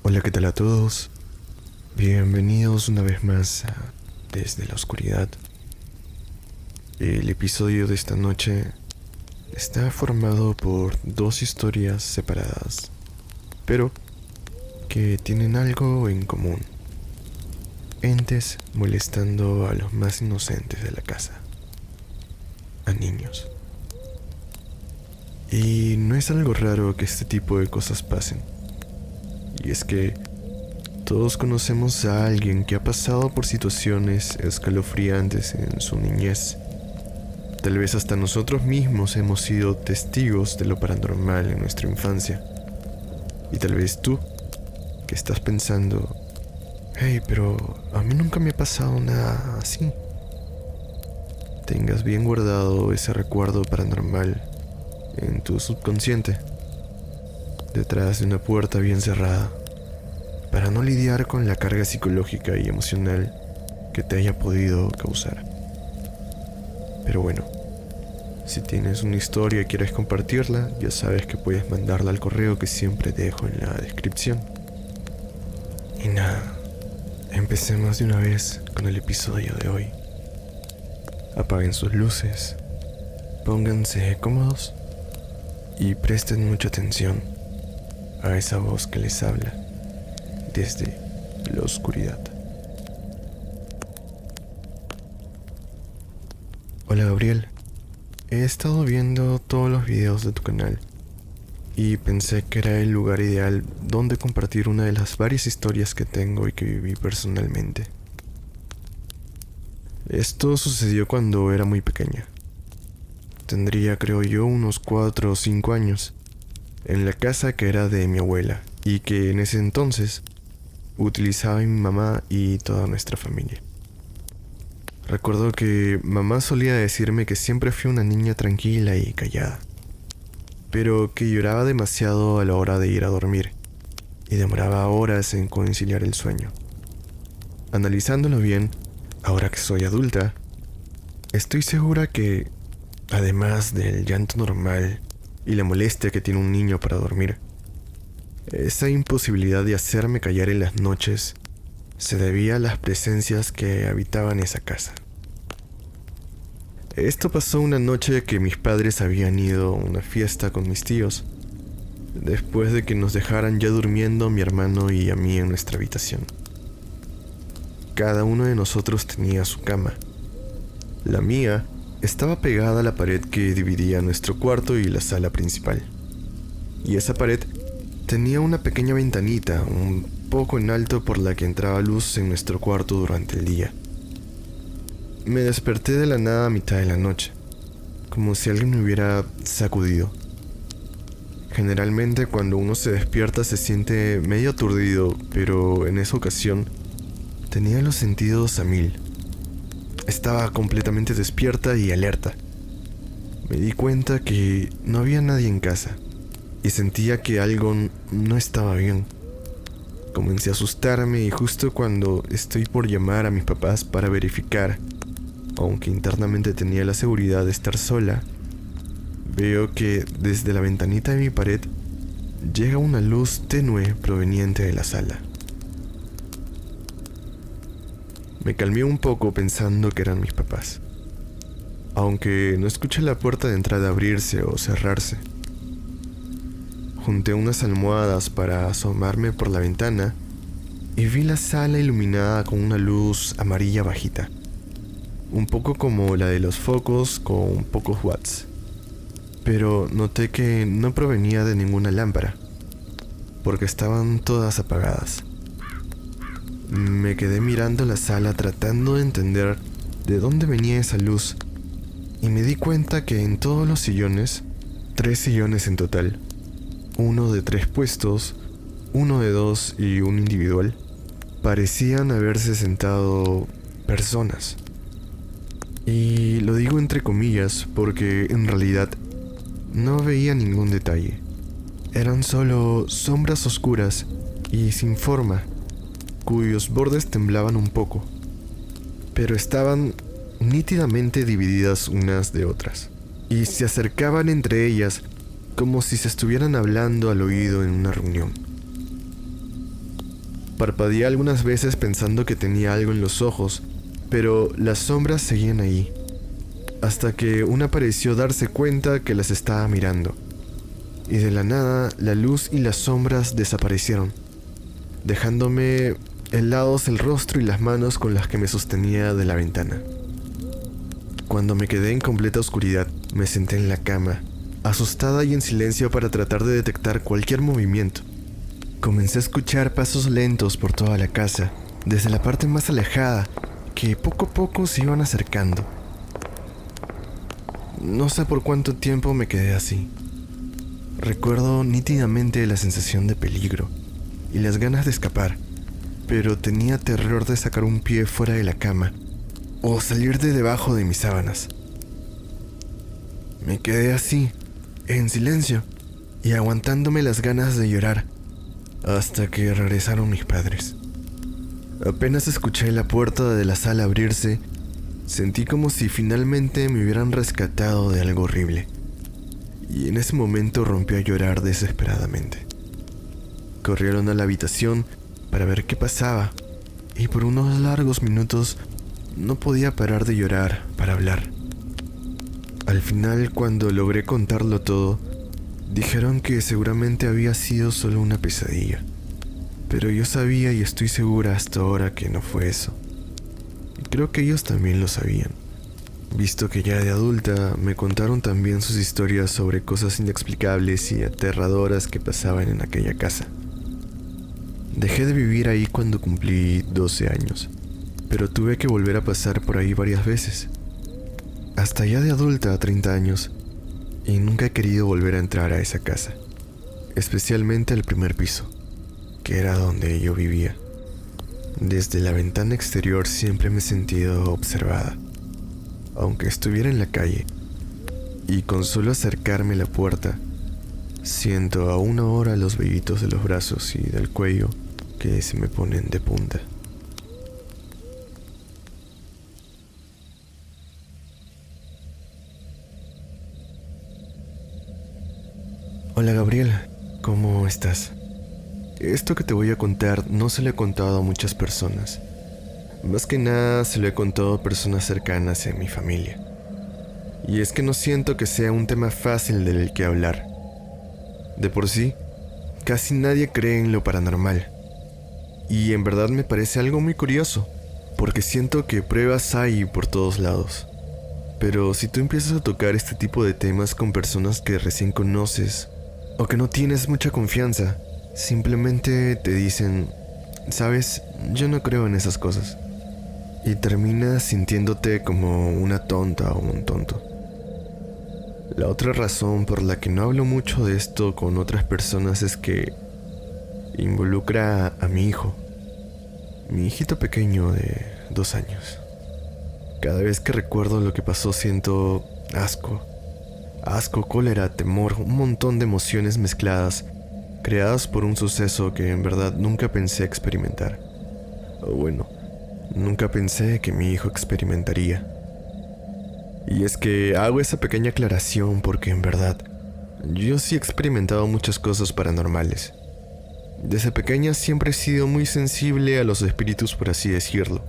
Hola, ¿qué tal a todos? Bienvenidos una vez más a Desde la Oscuridad. El episodio de esta noche está formado por dos historias separadas, pero que tienen algo en común. Entes molestando a los más inocentes de la casa, a niños. Y no es algo raro que este tipo de cosas pasen. Y es que todos conocemos a alguien que ha pasado por situaciones escalofriantes en su niñez. Tal vez hasta nosotros mismos hemos sido testigos de lo paranormal en nuestra infancia. Y tal vez tú, que estás pensando, hey, pero a mí nunca me ha pasado nada así, tengas bien guardado ese recuerdo paranormal en tu subconsciente, detrás de una puerta bien cerrada, para no lidiar con la carga psicológica y emocional que te haya podido causar. Pero bueno, si tienes una historia y quieres compartirla, ya sabes que puedes mandarla al correo que siempre dejo en la descripción. Y nada, empecemos de una vez con el episodio de hoy. Apaguen sus luces, pónganse cómodos y presten mucha atención a esa voz que les habla desde la oscuridad. Hola Gabriel, he estado viendo todos los videos de tu canal y pensé que era el lugar ideal donde compartir una de las varias historias que tengo y que viví personalmente. Esto sucedió cuando era muy pequeña. Tendría, creo yo, unos 4 o 5 años, en la casa que era de mi abuela y que en ese entonces utilizaba mi mamá y toda nuestra familia. Recuerdo que mamá solía decirme que siempre fui una niña tranquila y callada, pero que lloraba demasiado a la hora de ir a dormir y demoraba horas en conciliar el sueño. Analizándolo bien, ahora que soy adulta, estoy segura que, además del llanto normal y la molestia que tiene un niño para dormir, esa imposibilidad de hacerme callar en las noches se debía a las presencias que habitaban esa casa. Esto pasó una noche que mis padres habían ido a una fiesta con mis tíos, después de que nos dejaran ya durmiendo mi hermano y a mí en nuestra habitación. Cada uno de nosotros tenía su cama. La mía estaba pegada a la pared que dividía nuestro cuarto y la sala principal. Y esa pared tenía una pequeña ventanita, un poco en alto por la que entraba luz en nuestro cuarto durante el día. Me desperté de la nada a mitad de la noche, como si alguien me hubiera sacudido. Generalmente cuando uno se despierta se siente medio aturdido, pero en esa ocasión tenía los sentidos a mil. Estaba completamente despierta y alerta. Me di cuenta que no había nadie en casa y sentía que algo no estaba bien. Comencé a asustarme y justo cuando estoy por llamar a mis papás para verificar, aunque internamente tenía la seguridad de estar sola, veo que desde la ventanita de mi pared llega una luz tenue proveniente de la sala. Me calmé un poco pensando que eran mis papás, aunque no escuché la puerta de entrada abrirse o cerrarse. Junté unas almohadas para asomarme por la ventana y vi la sala iluminada con una luz amarilla bajita, un poco como la de los focos con pocos watts, pero noté que no provenía de ninguna lámpara, porque estaban todas apagadas. Me quedé mirando la sala tratando de entender de dónde venía esa luz y me di cuenta que en todos los sillones, 3 sillones en total, uno de 3 puestos, uno de 2 y un individual, parecían haberse sentado personas. Y lo digo entre comillas porque en realidad no veía ningún detalle. Eran solo sombras oscuras y sin forma, cuyos bordes temblaban un poco, pero estaban nítidamente divididas unas de otras, y se acercaban entre ellas como si se estuvieran hablando al oído en una reunión. Parpadeé algunas veces pensando que tenía algo en los ojos, pero las sombras seguían ahí, hasta que una pareció darse cuenta que las estaba mirando, y de la nada la luz y las sombras desaparecieron, dejándome helados el rostro y las manos con las que me sostenía de la ventana. Cuando me quedé en completa oscuridad, me senté en la cama, asustada y en silencio para tratar de detectar cualquier movimiento. Comencé a escuchar pasos lentos por toda la casa, desde la parte más alejada, que poco a poco se iban acercando. No sé por cuánto tiempo me quedé así. Recuerdo nítidamente la sensación de peligro y las ganas de escapar, pero tenía terror de sacar un pie fuera de la cama o salir de debajo de mis sábanas. Me quedé así, en silencio y aguantándome las ganas de llorar, hasta que regresaron mis padres. Apenas escuché la puerta de la sala abrirse, sentí como si finalmente me hubieran rescatado de algo horrible, y en ese momento rompí a llorar desesperadamente. Corrieron a la habitación para ver qué pasaba, y por unos largos minutos no podía parar de llorar para hablar. Al final, cuando logré contarlo todo, dijeron que seguramente había sido solo una pesadilla, pero yo sabía y estoy segura hasta ahora que no fue eso. Y creo que ellos también lo sabían, visto que ya de adulta me contaron también sus historias sobre cosas inexplicables y aterradoras que pasaban en aquella casa. Dejé de vivir ahí cuando cumplí 12 años, pero tuve que volver a pasar por ahí varias veces, hasta ya de adulta a 30 años, y nunca he querido volver a entrar a esa casa, especialmente al primer piso, que era donde yo vivía. Desde la ventana exterior siempre me he sentido observada, aunque estuviera en la calle, y con solo acercarme a la puerta, siento aún ahora los vellitos de los brazos y del cuello que se me ponen de punta. Hola Gabriel, ¿cómo estás? Esto que te voy a contar no se lo he contado a muchas personas. Más que nada se lo he contado a personas cercanas en mi familia. Y es que no siento que sea un tema fácil del que hablar. De por sí, casi nadie cree en lo paranormal. Y en verdad me parece algo muy curioso, porque siento que pruebas hay por todos lados. Pero si tú empiezas a tocar este tipo de temas con personas que recién conoces, o que no tienes mucha confianza, simplemente te dicen, ¿sabes? Yo no creo en esas cosas. Y terminas sintiéndote como una tonta o un tonto. La otra razón por la que no hablo mucho de esto con otras personas es que involucra a mi hijo, mi hijito pequeño de 2 años. Cada vez que recuerdo lo que pasó siento asco, cólera, temor, un montón de emociones mezcladas, creadas por un suceso que en verdad nunca pensé experimentar. O bueno, nunca pensé que mi hijo experimentaría. Y es que hago esa pequeña aclaración porque en verdad, yo sí he experimentado muchas cosas paranormales. Desde pequeña siempre he sido muy sensible a los espíritus, por así decirlo.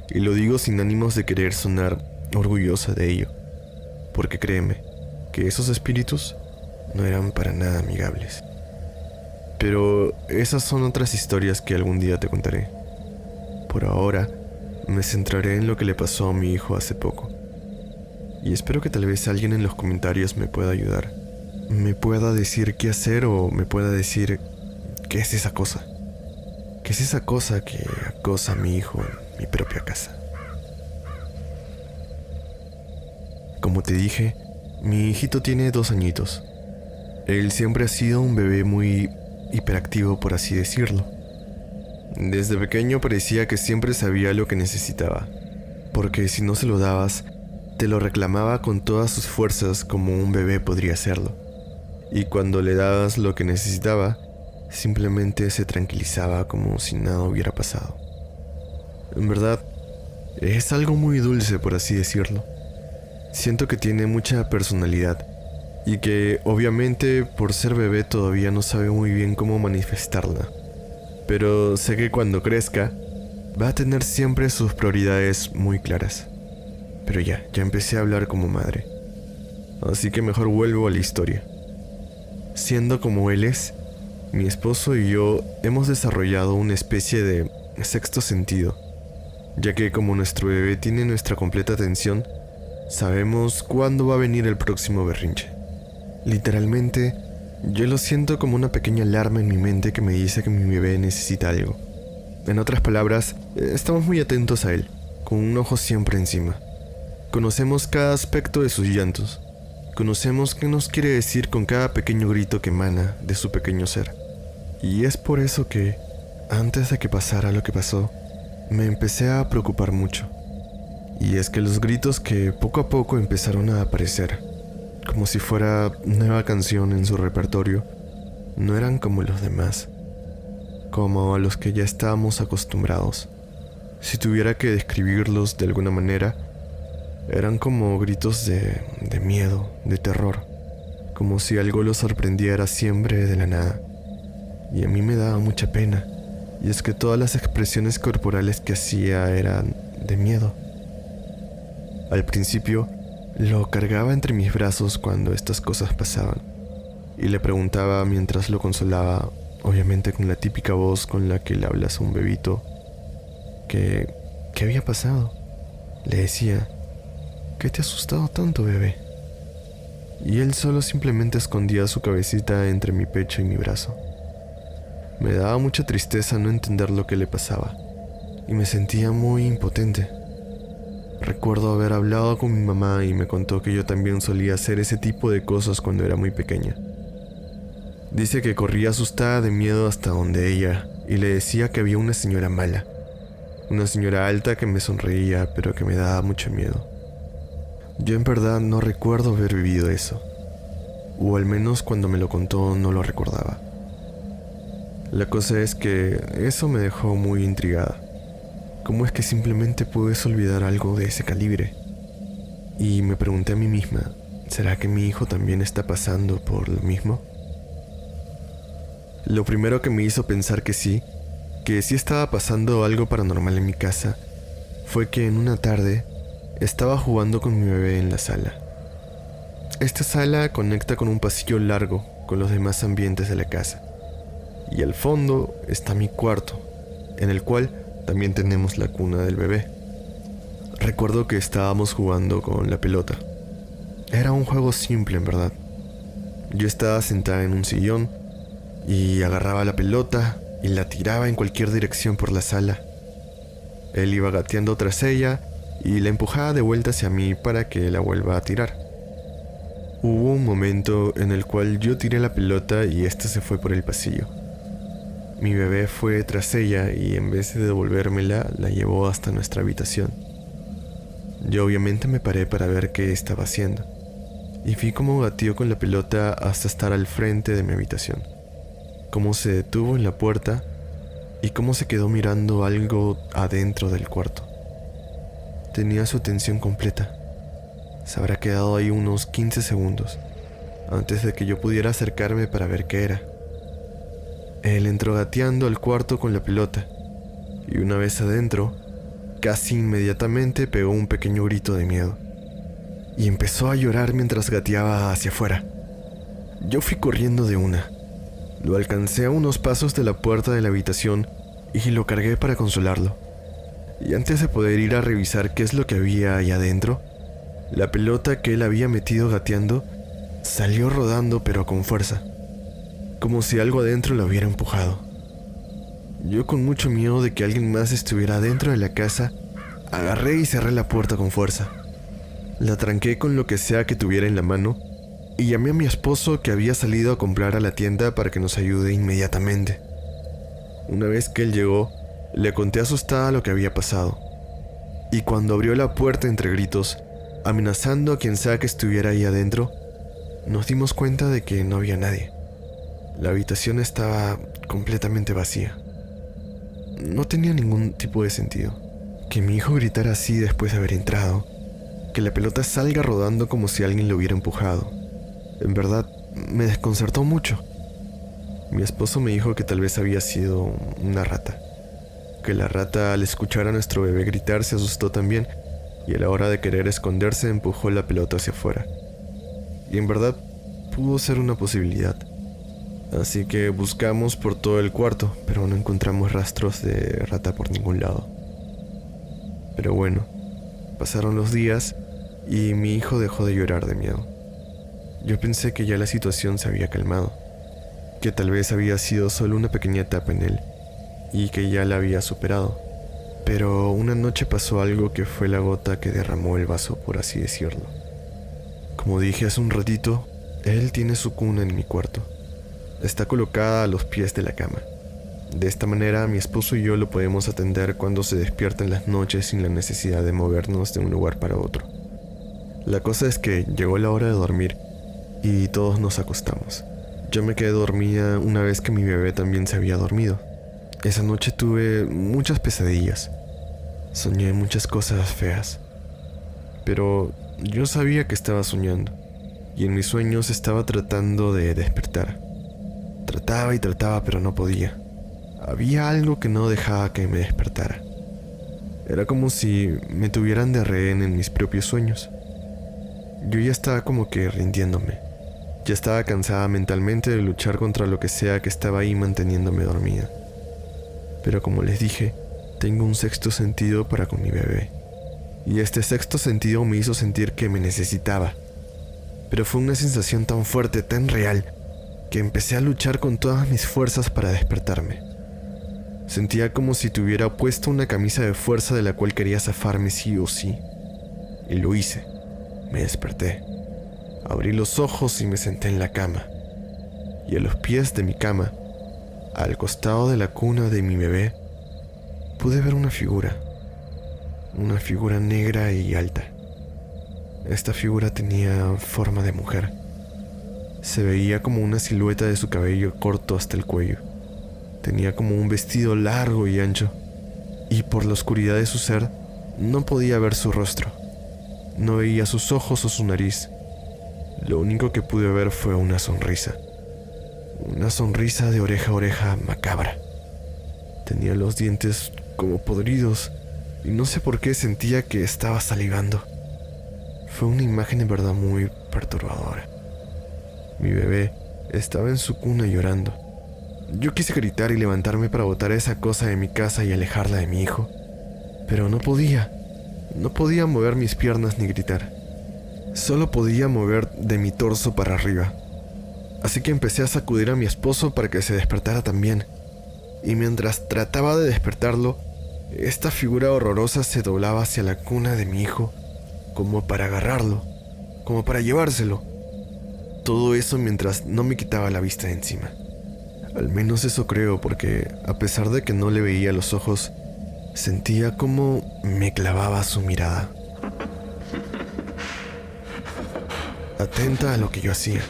Y lo digo sin ánimos de querer sonar orgullosa de ello. Porque créeme, que esos espíritus no eran para nada amigables. Pero esas son otras historias que algún día te contaré. Por ahora, me centraré en lo que le pasó a mi hijo hace poco. Y espero que tal vez alguien en los comentarios me pueda ayudar. Me pueda decir qué hacer o me pueda decir qué es esa cosa. ¿Qué es esa cosa que acosa a mi hijo en mi propia casa? Como te dije, mi hijito tiene 2 añitos. Él siempre ha sido un bebé muy hiperactivo, por así decirlo. Desde pequeño parecía que siempre sabía lo que necesitaba, porque si no se lo dabas, te lo reclamaba con todas sus fuerzas como un bebé podría hacerlo. Y cuando le dabas lo que necesitaba, simplemente se tranquilizaba como si nada hubiera pasado. En verdad, es algo muy dulce, por así decirlo. Siento que tiene mucha personalidad y que obviamente por ser bebé todavía no sabe muy bien cómo manifestarla. pero sé que cuando crezca va a tener siempre sus prioridades muy claras. Pero ya empecé a hablar como madre. Así que mejor vuelvo a la historia. Siendo como él es, mi esposo y yo hemos desarrollado una especie de sexto sentido, ya que como nuestro bebé tiene nuestra completa atención, sabemos cuándo va a venir el próximo berrinche. Literalmente, yo lo siento como una pequeña alarma en mi mente que me dice que mi bebé necesita algo. En otras palabras, estamos muy atentos a él, con un ojo siempre encima. Conocemos cada aspecto de sus llantos. Conocemos qué nos quiere decir con cada pequeño grito que emana de su pequeño ser. Y es por eso que, antes de que pasara lo que pasó, me empecé a preocupar mucho. Y es que los gritos que poco a poco empezaron a aparecer, como si fuera nueva canción en su repertorio, no eran como los demás, como a los que ya estábamos acostumbrados. Si tuviera que describirlos de alguna manera, eran como gritos de miedo, de terror, como si algo lo sorprendiera siempre de la nada. Y a mí me daba mucha pena, y es que todas las expresiones corporales que hacía eran de miedo. Al principio, lo cargaba entre mis brazos cuando estas cosas pasaban, y le preguntaba mientras lo consolaba, obviamente con la típica voz con la que le hablas a un bebito, ¿qué había pasado? Le decía, ¿qué te ha asustado tanto, bebé? Y él solo simplemente escondía su cabecita entre mi pecho y mi brazo. Me daba mucha tristeza no entender lo que le pasaba, y me sentía muy impotente. Recuerdo haber hablado con mi mamá y me contó que yo también solía hacer ese tipo de cosas cuando era muy pequeña. Dice que corría asustada de miedo hasta donde ella y le decía que había una señora mala, una señora alta que me sonreía pero que me daba mucho miedo. Yo en verdad no recuerdo haber vivido eso, o al menos cuando me lo contó no lo recordaba. La cosa es que eso me dejó muy intrigada. ¿Cómo es que simplemente puedes olvidar algo de ese calibre? Y me pregunté a mí misma, ¿será que mi hijo también está pasando por lo mismo? Lo primero que me hizo pensar que sí estaba pasando algo paranormal en mi casa, fue que en una tarde estaba jugando con mi bebé en la sala. Esta sala conecta con un pasillo largo con los demás ambientes de la casa. Y al fondo está mi cuarto, en el cual también tenemos la cuna del bebé. Recuerdo que estábamos jugando con la pelota. Era un juego simple, en verdad. Yo estaba sentada en un sillón y agarraba la pelota y la tiraba en cualquier dirección por la sala. Él iba gateando tras ella y la empujaba de vuelta hacia mí para que la vuelva a tirar. Hubo un momento en el cual yo tiré la pelota y ésta se fue por el pasillo. Mi bebé fue tras ella y en vez de devolvérmela, la llevó hasta nuestra habitación. Yo obviamente me paré para ver qué estaba haciendo, y vi cómo gateó con la pelota hasta estar al frente de mi habitación, cómo se detuvo en la puerta y cómo se quedó mirando algo adentro del cuarto. Tenía su atención completa. Se habrá quedado ahí unos 15 segundos, antes de que yo pudiera acercarme para ver qué era. Él entró gateando al cuarto con la pelota, y una vez adentro, casi inmediatamente pegó un pequeño grito de miedo, y empezó a llorar mientras gateaba hacia afuera. Yo fui corriendo de una. Lo alcancé a unos pasos de la puerta de la habitación y lo cargué para consolarlo. Y antes de poder ir a revisar qué es lo que había ahí adentro, la pelota que él había metido gateando salió rodando pero con fuerza, como si algo adentro lo hubiera empujado. Yo, con mucho miedo de que alguien más estuviera dentro de la casa, agarré y cerré la puerta con fuerza. La tranqué con lo que sea que tuviera en la mano y llamé a mi esposo, que había salido a comprar a la tienda, para que nos ayude inmediatamente. Una vez que él llegó, le conté asustada lo que había pasado, y cuando abrió la puerta entre gritos, amenazando a quien sea que estuviera ahí adentro, nos dimos cuenta de que no había nadie. La habitación estaba completamente vacía. No tenía ningún tipo de sentido que mi hijo gritara así después de haber entrado, que la pelota salga rodando como si alguien lo hubiera empujado. En verdad, me desconcertó mucho. Mi esposo me dijo que tal vez había sido una rata, que la rata al escuchar a nuestro bebé gritar se asustó también y a la hora de querer esconderse empujó la pelota hacia afuera. Y en verdad pudo ser una posibilidad. Así que buscamos por todo el cuarto, pero no encontramos rastros de rata por ningún lado. Pero bueno, pasaron los días y mi hijo dejó de llorar de miedo. Yo pensé que ya la situación se había calmado, que tal vez había sido solo una pequeña etapa en él y que ya la había superado. Pero una noche pasó algo que fue la gota que derramó el vaso, por así decirlo. Como dije hace un ratito, él tiene su cuna en mi cuarto. Está colocada a los pies de la cama. De esta manera mi esposo y yo lo podemos atender cuando se despierta en las noches sin la necesidad de movernos de un lugar para otro. La cosa es que llegó la hora de dormir y todos nos acostamos. Yo me quedé dormida una vez que mi bebé también se había dormido. Esa noche tuve muchas pesadillas. Soñé muchas cosas feas. Pero yo sabía que estaba soñando y en mis sueños estaba tratando de despertar. Trataba y trataba, pero no podía. Había algo que no dejaba que me despertara. Era como si me tuvieran de rehén en mis propios sueños. Yo ya estaba como que rindiéndome. Ya estaba cansada mentalmente de luchar contra lo que sea que estaba ahí manteniéndome dormida. Pero como les dije, tengo un sexto sentido para con mi bebé. Y este sexto sentido me hizo sentir que me necesitaba. Pero fue una sensación tan fuerte, tan real, que empecé a luchar con todas mis fuerzas para despertarme. Sentía como si tuviera puesto una camisa de fuerza de la cual quería zafarme sí o sí. Y lo hice. Me desperté. Abrí los ojos y me senté en la cama. Y a los pies de mi cama, al costado de la cuna de mi bebé, pude ver una figura negra y alta. Esta figura tenía forma de mujer. Se veía como una silueta de su cabello corto hasta el cuello. Tenía como un vestido largo y ancho, y por la oscuridad de su ser no podía ver su rostro. No veía sus ojos o su nariz. Lo único que pude ver fue una sonrisa. Una sonrisa de oreja a oreja macabra. Tenía los dientes como podridos y no sé por qué sentía que estaba salivando. Fue una imagen en verdad muy perturbadora. Mi bebé estaba en su cuna llorando. Yo quise gritar y levantarme para botar esa cosa de mi casa y alejarla de mi hijo, pero no podía. No podía mover mis piernas ni gritar. Solo podía mover de mi torso para arriba. Así que empecé a sacudir a mi esposo para que se despertara también. Y mientras trataba de despertarlo, esta figura horrorosa se doblaba hacia la cuna de mi hijo, como para agarrarlo, como para llevárselo. Todo eso mientras no me quitaba la vista de encima. Al menos eso creo, porque a pesar de que no le veía los ojos, sentía como me clavaba su mirada, atenta a lo que yo hacía,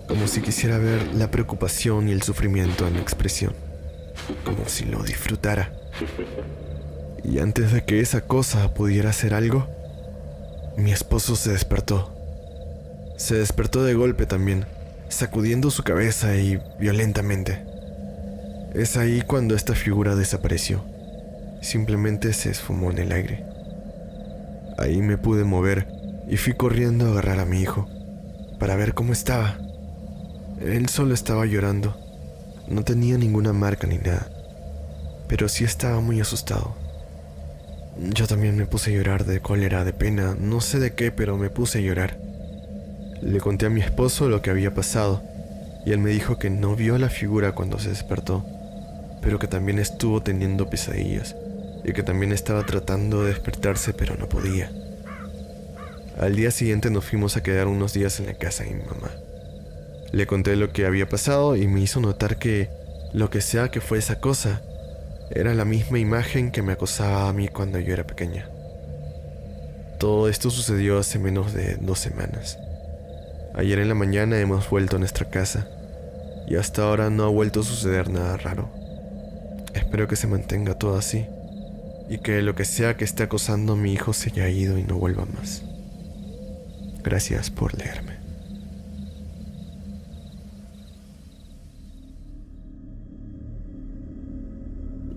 como si quisiera ver la preocupación y el sufrimiento en mi expresión, como si lo disfrutara. Y antes de que esa cosa pudiera hacer algo, mi esposo se despertó. Se despertó de golpe también, sacudiendo su cabeza y violentamente. Es ahí cuando esta figura desapareció. Simplemente se esfumó en el aire. Ahí me pude mover y fui corriendo a agarrar a mi hijo para ver cómo estaba. Él solo estaba llorando. No tenía ninguna marca ni nada, pero sí estaba muy asustado. Yo también me puse a llorar de cólera, de pena, no sé de qué, pero me puse a llorar. Le conté a mi esposo lo que había pasado y él me dijo que no vio a la figura cuando se despertó, pero que también estuvo teniendo pesadillas y que también estaba tratando de despertarse pero no podía. Al día siguiente nos fuimos a quedar unos días en la casa de mi mamá. Le conté lo que había pasado y me hizo notar que lo que sea que fue esa cosa era la misma imagen que me acosaba a mí cuando yo era pequeña. Todo esto sucedió hace menos de 2 semanas. Ayer en la mañana hemos vuelto a nuestra casa y hasta ahora no ha vuelto a suceder nada raro. Espero que se mantenga todo así y que lo que sea que esté acosando a mi hijo se haya ido y no vuelva más. Gracias por leerme.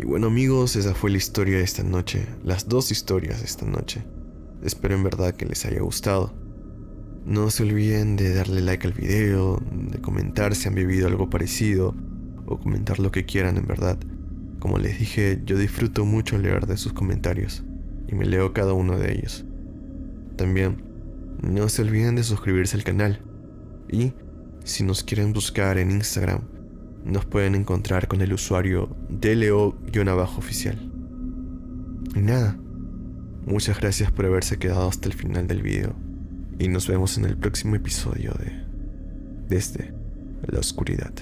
bueno amigos, esa fue la historia de esta noche, las dos historias de esta noche. Espero en verdad que les haya gustado. No se olviden de darle like al video, de comentar si han vivido algo parecido o comentar lo que quieran en verdad. Como les dije, yo disfruto mucho leer de sus comentarios y me leo cada uno de ellos. También, no se olviden de suscribirse al canal y si nos quieren buscar en Instagram, nos pueden encontrar con el usuario DLO_oficial. Y nada, muchas gracias por haberse quedado hasta el final del video y nos vemos en el próximo episodio de Desde la Oscuridad.